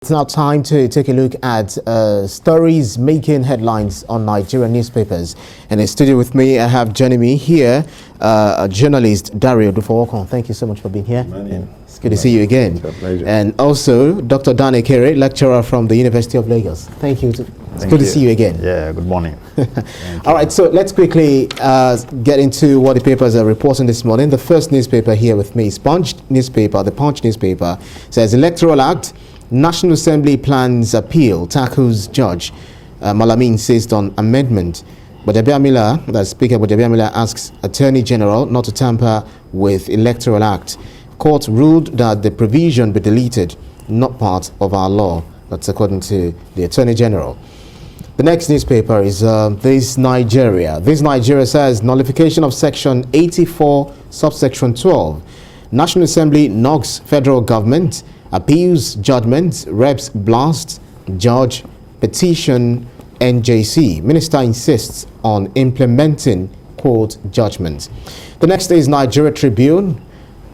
It's now time to take a look at stories making headlines on Nigerian newspapers. And in the studio with me, I have joining me here, journalist Odufowokan. Thank you so much for being here. It's good to see you again. It's a pleasure. And also, Dr. Ekere, lecturer from the University of Lagos. Thank you. It's good to see you again. Yeah, good morning. All right, so let's quickly get into what the papers are reporting this morning. The first newspaper here with me is the Punch newspaper, says Electoral Act, National Assembly plans appeal, tackles Judge. Malami insists on amendment. But the Speaker Bojabiamila asks Attorney General not to tamper with Electoral Act. Court ruled that the provision be deleted, not part of our law. That's according to the Attorney General. The next newspaper is This Nigeria. This Nigeria says nullification of Section 84, subsection 12. National Assembly knocks federal government, appeals judgment, reps blast, judge, petition, NJC. Minister insists on implementing court judgment. The next is Nigeria Tribune.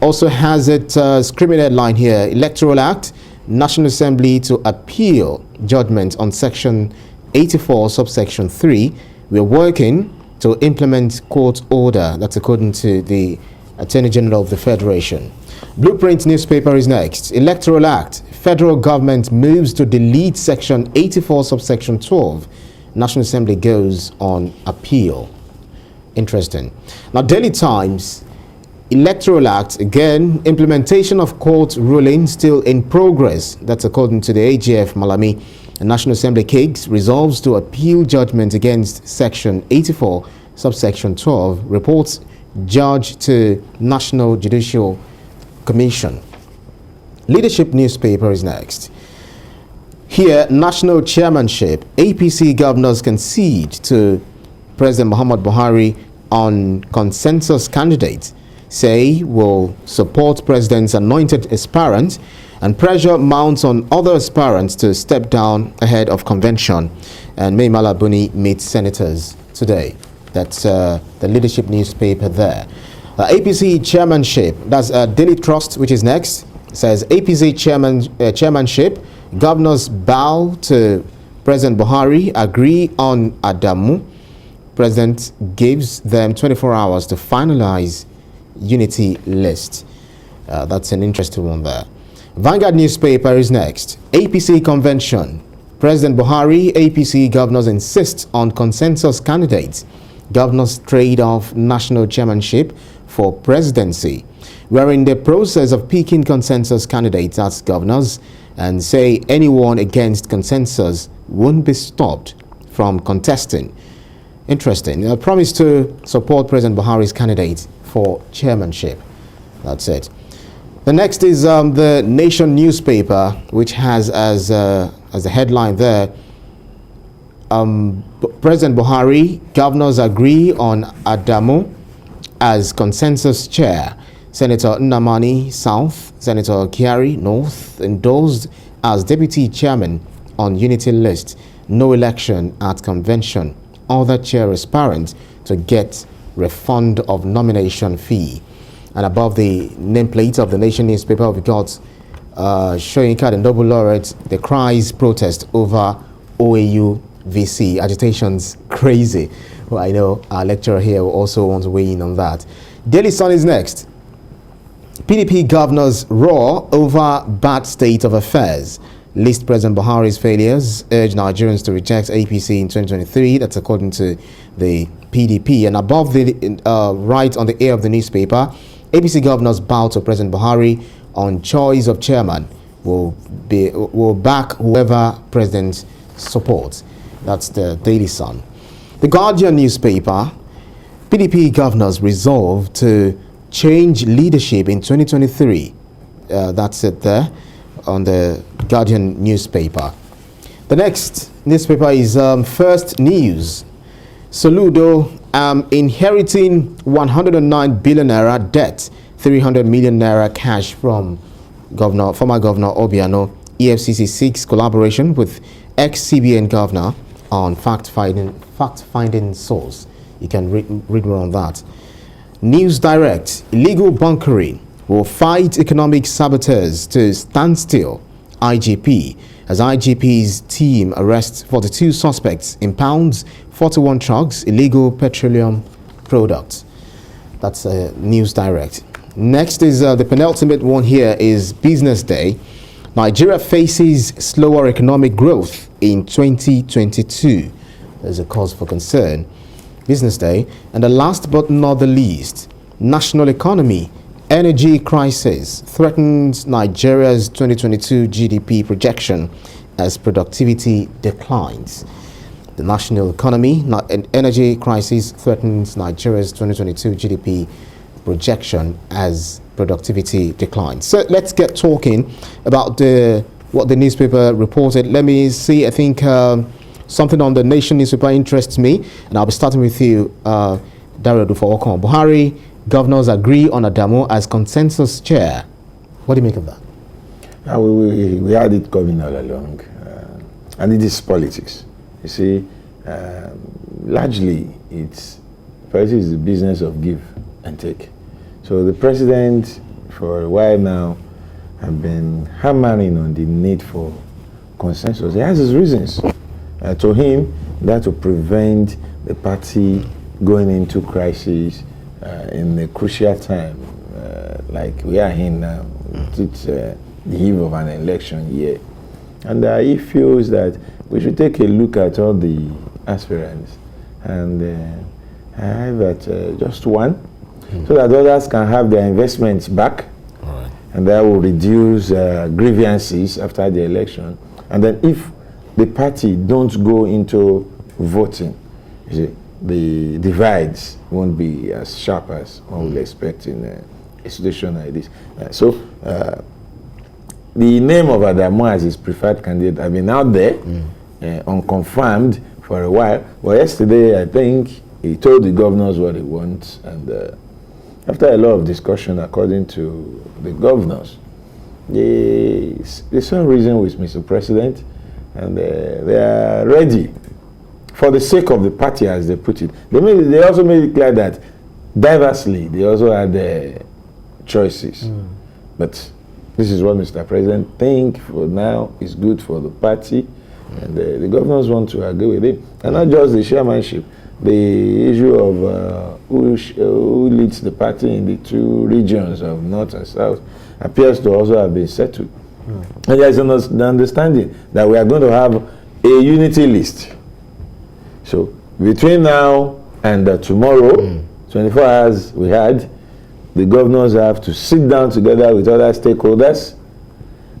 Also has it screaming headline here, Electoral Act, National Assembly to appeal judgment on Section 84, subsection 3. We're working to implement court order. That's according to the Attorney General of the Federation. Blueprint newspaper is next. Electoral Act. Federal government moves to delete Section 84, subsection 12. National Assembly goes on appeal. Interesting. Now, Daily Times. Electoral Act, again, implementation of court ruling still in progress. That's according to the AGF Malami. The National Assembly case resolves to appeal judgment against Section 84, subsection 12, reports judge to National Judicial Commission. Leadership newspaper is next. Here, national chairmanship, APC governors concede to President Muhammad Buhari on consensus candidates, say will support president's anointed aspirant, and pressure mounts on other aspirants to step down ahead of convention. And May Malabuni meets senators today. That's the leadership newspaper there. APC chairmanship, that's Daily Trust, which is next. It says APC chairmanship, governors bow to President Buhari, agree on Adamu. President gives them 24 hours to finalize unity list. That's an interesting one there. Vanguard newspaper is next. APC convention. President Buhari, APC governors insist on consensus candidates. Governors trade off national chairmanship for presidency. We're in the process of picking consensus candidates as governors and say anyone against consensus won't be stopped from contesting. Interesting. I promise to support President Buhari's candidate for chairmanship. That's it. The next is the Nation newspaper, which has as a headline there, President Buhari, governors agree on Adamu as consensus chair. Senator Nnamani South, Senator Kiari North endorsed as deputy chairman on unity list. No election at convention. Other chair aspirants to get refund of nomination fee. And above the nameplate of the Nation newspaper, we got Soyinka, the Nobel laureate, the cries protest over OAU VC. Agitation's crazy. Well, I know our lecturer here will also want to weigh in on that. Daily Sun is next. PDP governors roar over bad state of affairs. List President Buhari's failures, urge Nigerians to reject APC in 2023. That's according to the PDP. And above the right on the air of the newspaper, APC governors bow to President Buhari on choice of chairman. Will back whoever president supports. That's the Daily Sun. The Guardian newspaper, PDP governors resolve to change leadership in 2023. That's it there on the Guardian newspaper. The next newspaper is First News. Soludo inheriting 109 billion naira debt, 300 million naira cash from former Governor Obiano. EFCC seeks collaboration with ex-CBN governor on fact-finding source. You can read more on that. News Direct, illegal bunkering will fight economic saboteurs to stand still. IGP, as IGP's team arrests 42 suspects, impounds 41 trucks, illegal petroleum products. That's News Direct. Next is the penultimate one here is Business Day. Nigeria faces slower economic growth in 2022. There's a cause for concern. Business Day. And the last but not the least, national economy. Energy crisis threatens Nigeria's 2022 GDP projection as productivity declines. The national economy, energy crisis threatens Nigeria's 2022 GDP projection as productivity declines. So let's get talking about what the newspaper reported. Let me see, I think something on the Nation newspaper interests me, and I'll be starting with you, Odufowokan. Buhari, governors agree on Adamu as consensus chair. What do you make of that? We had it coming all along, and it is politics. You see, largely politics is the business of give and take. So the president, for a while now, have been hammering on the need for consensus. He has his reasons. To him, that to prevent the party going into crisis in a crucial time, like we are in now. It's the eve of an election year. And he feels that we should take a look at all the aspirants and have at just one, so that others can have their investments back. Right. And that will reduce grievances after the election. And then if the party don't go into voting, you see, the divides won't be as sharp as one would expect in a situation like this. The name of Adamu as his preferred candidate have been out there, unconfirmed for a while. But yesterday, I think, he told the governors what he wants. And after a lot of discussion, according to the governors, there's some reason with Mr. President, and they are ready for the sake of the party, as they put it. They also made it clear that diversely, they also had their choices. But this is what Mr. President thinks for now is good for the party, and the governors want to agree with it. And not just the chairmanship, the issue of who leads the party in the two regions of North and South appears to also have been settled. And there is an understanding that we are going to have a unity list. So between now and tomorrow, 24 hours we had, the governors have to sit down together with other stakeholders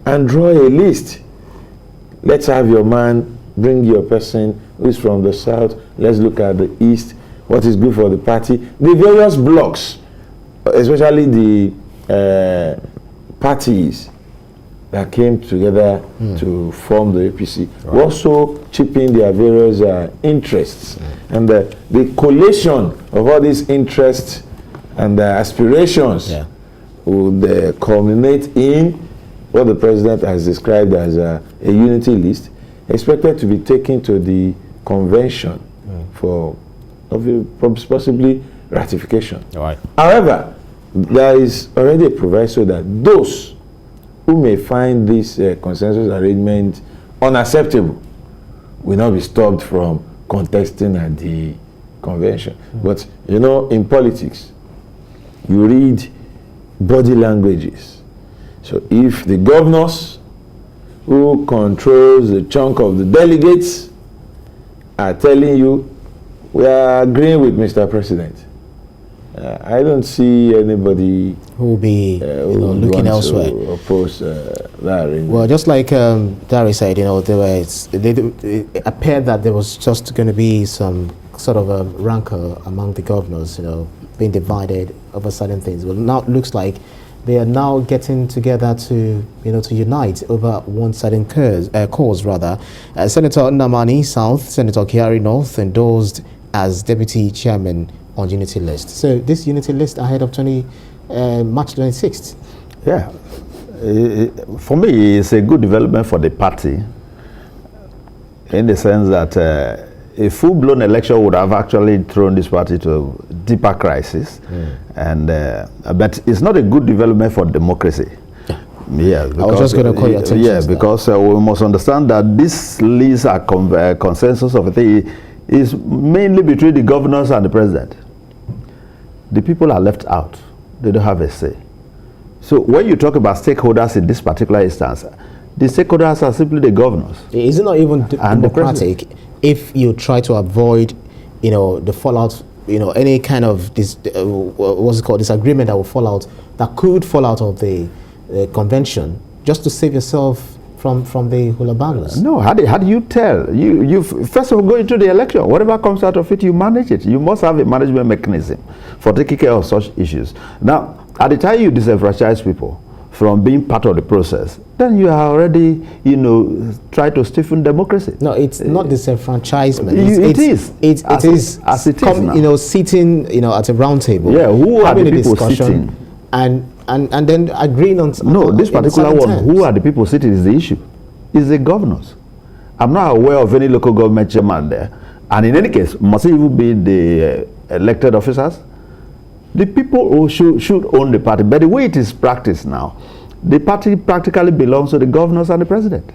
and draw a list. Let's have your man, bring your person who is from the south. Let's look at the east, what is good for the party. The various blocks, especially the parties that came together to form the APC, right, also chip in their various interests. And the collation of all these interests and aspirations would culminate in what the president has described as a unity list, expected to be taken to the convention for possibly ratification. Right. However, there is already a proviso that those who may find this consensus arrangement unacceptable will not be stopped from contesting at the convention. But you know, in politics, you read body languages. So if the governors who controls the chunk of the delegates are telling you, we are agreeing with Mr. President, I don't see anybody who will be looking elsewhere to oppose that arrangement. Well, just like Dari said, it appeared that there was just going to be some sort of a rancor among the governors, being divided over certain things. Well, now it looks like they are now getting together to unite over one certain cause rather. Senator Nnamani South, Senator Ekere North endorsed as deputy chairman on unity list. So this unity list ahead of March 26th. Yeah, for me, it's a good development for the party in the sense that a full-blown election would have actually thrown this party to a deeper crisis, and but it's not a good development for democracy. Yeah, I was just going to call your attention. Yeah, because we must understand that this leads a consensus of a thing is mainly between the governors and the president. The people are left out. They don't have a say. So when you talk about stakeholders in this particular instance, the stakeholders are simply the governors. Is it not even democratic if you try to avoid, the fallout, any kind of this, what's it called, disagreement that will fall out, that could fall out of the convention, just to save yourself from the hula bangers? No, how do you tell? You first of all go into the election. Whatever comes out of it, you manage it. You must have a management mechanism for taking care of such issues. Now, at the time you disenfranchise people from being part of the process, then you are already, try to stiffen democracy. No, it's not disenfranchisement. It is. As it is now. Sitting, at a round table. Yeah, who are the people sitting? And then agreeing on. No, this particular one, who are the people sitting is the issue. It's the governors. I'm not aware of any local government chairman there. And in any case, must it even be the elected officers? The people who should own the party. But the way it is practiced now, the party practically belongs to the governors and the president.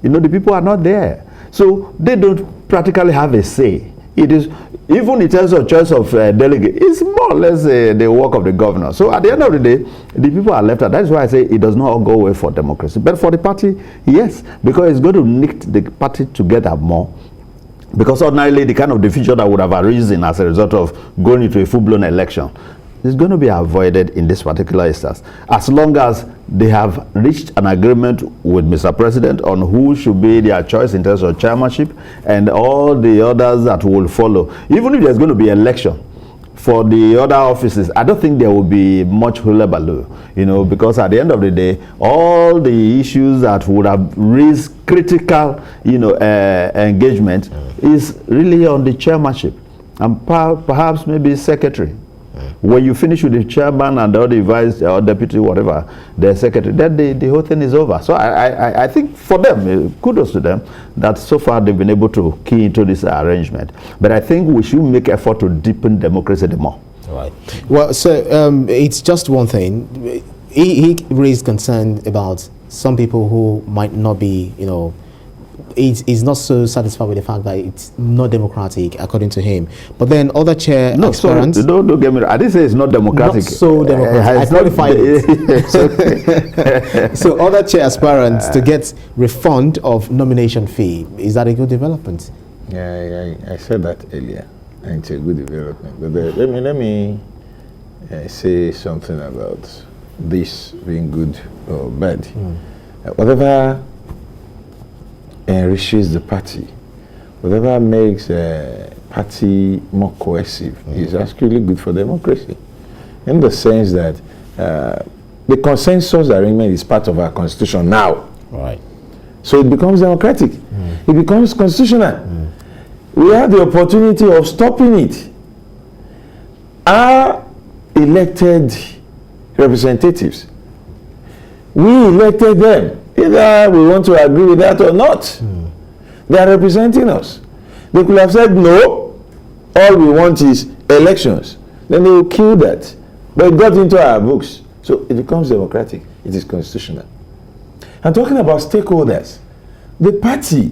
The people are not there. So they don't practically have a say. It is, even in terms of choice of delegate, it's more or less the work of the governor. So at the end of the day, the people are left out. That's why I say it does not all go away for democracy. But for the party, yes, because it's going to knit the party together more. Because ordinarily, the kind of division that would have arisen as a result of going into a full-blown election is going to be avoided in this particular instance, as long as they have reached an agreement with Mr. President on who should be their choice in terms of chairmanship and all the others that will follow. Even if there's going to be election for the other offices, I don't think there will be much hullabaloo, because at the end of the day, all the issues that would have raised critical, engagement is really on the chairmanship and perhaps maybe secretary. When you finish with the chairman and the other vice or deputy, whatever, the secretary, then the whole thing is over. So I think for them, kudos to them, that so far they've been able to key into this arrangement. But I think we should make effort to deepen democracy the more. Right. Well, so it's just one thing. He raised concern about some people who might not be, he's not so satisfied with the fact that it's not democratic, according to him. But then other chair aspirants... No, don't get me wrong. I didn't say it's not democratic. Not so democratic. I qualified it. So other chair aspirants to get refund of nomination fee. Is that a good development? Yeah, I said that earlier. And it's a good development. But let me say something about this being good or bad. Whatever enriches the party, whatever makes a party more cohesive is actually good for democracy, in the sense that the consensus arrangement is part of our constitution now. Right. So it becomes democratic. It becomes constitutional. We have the opportunity of stopping it. Our elected representatives, we elected them. Either we want to agree with that or not. They are representing us. They could have said, no, all we want is elections. Then they will kill that. But it got into our books. So it becomes democratic. It is constitutional. I'm talking about stakeholders. The party,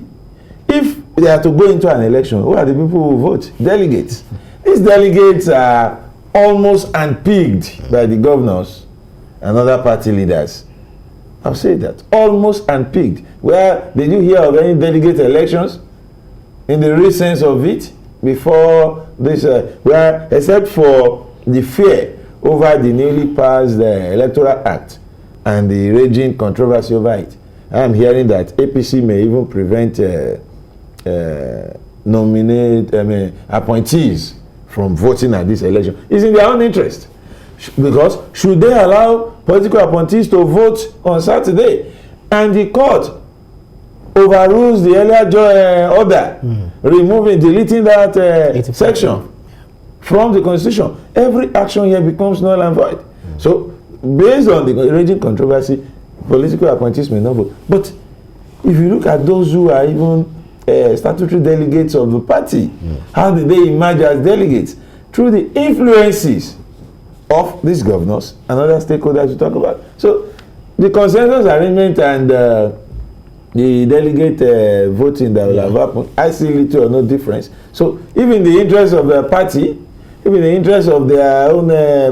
if they are to go into an election, who are the people who vote? Delegates. These delegates are almost unpicked by the governors and other party leaders. I'll say that. Almost unpicked. Where did you hear of any delegate elections in the real sense of it before this? Where, except for the fear over the newly passed Electoral Act and the raging controversy over it. I'm hearing that APC may even prevent appointees from voting at this election. It's in their own interest. Because should they allow political appointees to vote on Saturday and the court overrules the earlier order, deleting that section from the constitution, every action here becomes null and void. So based on the raging controversy, political appointees may not vote. But if you look at those who are even statutory delegates of the party, how did they emerge as delegates? Through the influences of these governors and other stakeholders we talk about. So the consensus arrangement and the delegate voting that will have happened, I see little or no difference. So if in the interest of the party, if in the interest of their own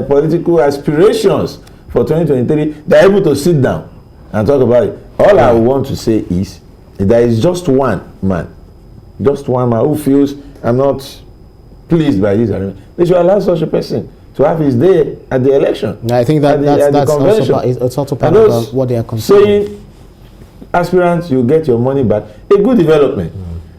political aspirations for 2023, they're able to sit down and talk about it. All I want to say is there is just one man who feels I'm not pleased by this arrangement. They should allow such a person to have his day at the election. I think that's also part of what they are considering. Saying, aspirants, you get your money back. A good development.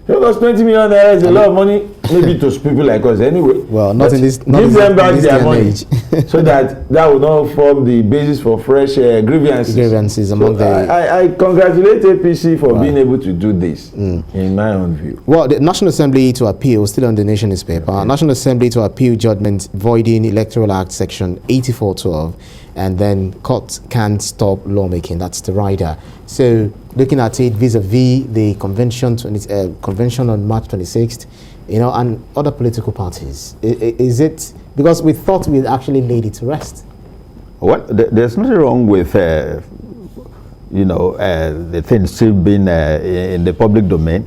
Because 20 million naira is a lot of money, maybe to people like us anyway. Well, not in this. Give them back their money, so that will not form the basis for fresh grievances among the. I congratulate APC for being able to do this, in my own view. Well, the National Assembly to appeal, still on the Nation newspaper, National Assembly to appeal judgment voiding Electoral Act Section 8412. And then court can't stop lawmaking. That's the rider. So looking at it vis-a-vis the convention on March 26th, and other political parties, is it because we thought we actually laid it to rest? Well, there's nothing wrong with the things still being in the public domain.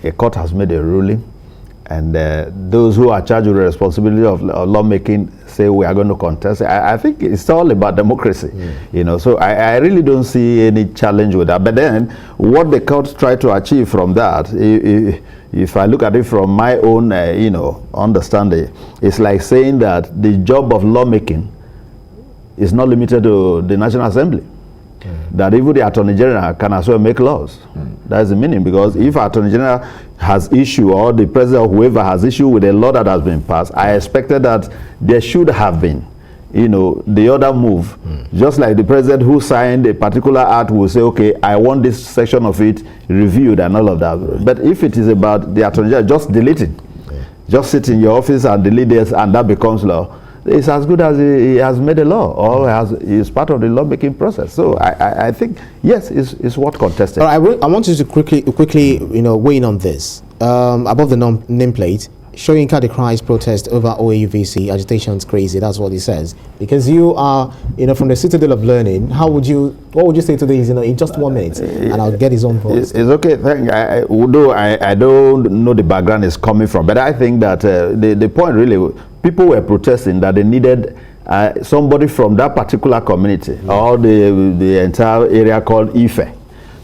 A court has made a ruling, and those who are charged with the responsibility of lawmaking say we are going to contest. I think it's all about democracy, so I really don't see any challenge with that. But then what the court tried to achieve from that, if I look at it from my own understanding, it's like saying that the job of lawmaking is not limited to the National Assembly. That even the Attorney General can as well make laws. That's the meaning, because if Attorney General has issue, or the President or whoever has issue with a law that has been passed, I expected that there should have been, the other move. Just like the President who signed a particular act will say, okay, I want this section of it reviewed and all of that. But if it is about the Attorney General, just delete it. Just sit in your office and delete this, and that becomes law. It's as good as he has made a law, or is part of the lawmaking process. So I think, yes, it's what contested. All right, I want you to quickly weigh in on this. Above the nameplate, Soyinka decries protest over OAUVC, agitation's crazy. That's what he says. Because you are, from the citadel of learning, what would you say to this, in just 1 minute? And I'll get his own voice. It's okay. Although I don't know the background is coming from, but I think that the point really, people were protesting that they needed somebody from that particular community, or the entire area called Ife,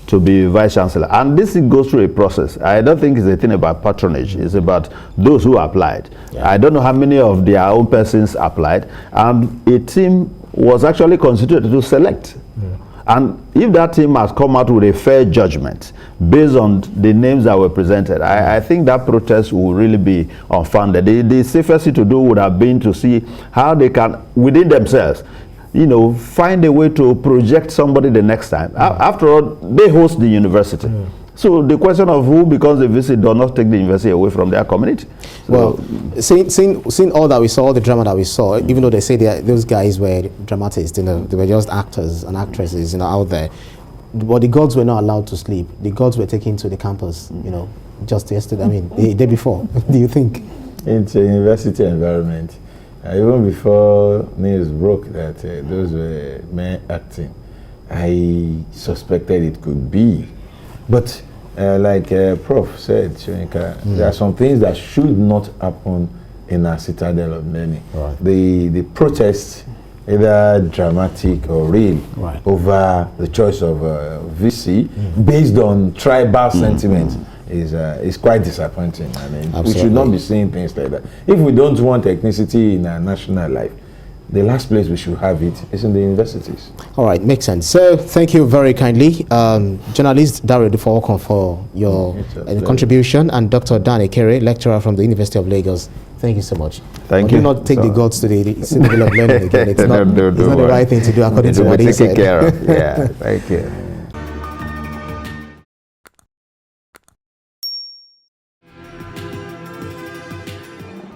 to be vice chancellor. And this goes through a process. I don't think it's a thing about patronage. It's about those who applied. I don't know how many of their own persons applied, and a team was actually constituted to select. And if that team has come out with a fair judgment based on the names that were presented, I think that protest will really be unfounded. The safest thing to do would have been to see how they can, within themselves, find a way to project somebody the next time. After all, they host the university. So the question of who becomes a VC does not take the university away from their community. So, well, seeing all that we saw, all the drama that we saw, even though they say those guys were dramatists, they were just actors and actresses, out there. But the gods were not allowed to sleep. The gods were taken to the campus, just yesterday. The day before. Do you think? It's a university environment. Even before news broke that those were men acting, I suspected it could be. But like Prof said, Soyinka, there are some things that should not happen in a citadel of learning. Right. The protests, either dramatic or real, over the choice of VC based on tribal sentiment is quite disappointing. We should not be seeing things like that. If we don't want ethnicity in our national life, the last place we should have it is in the universities. All right, makes sense. So thank you very kindly, journalist Odufowokan, for your contribution, and Dr. Dan Ekere, lecturer from the University of Lagos. Thank you so much. Thank you. Do not take the gods to the citadel of learning again. It's not the right thing to do according to what he said. Care of. Yeah, thank you.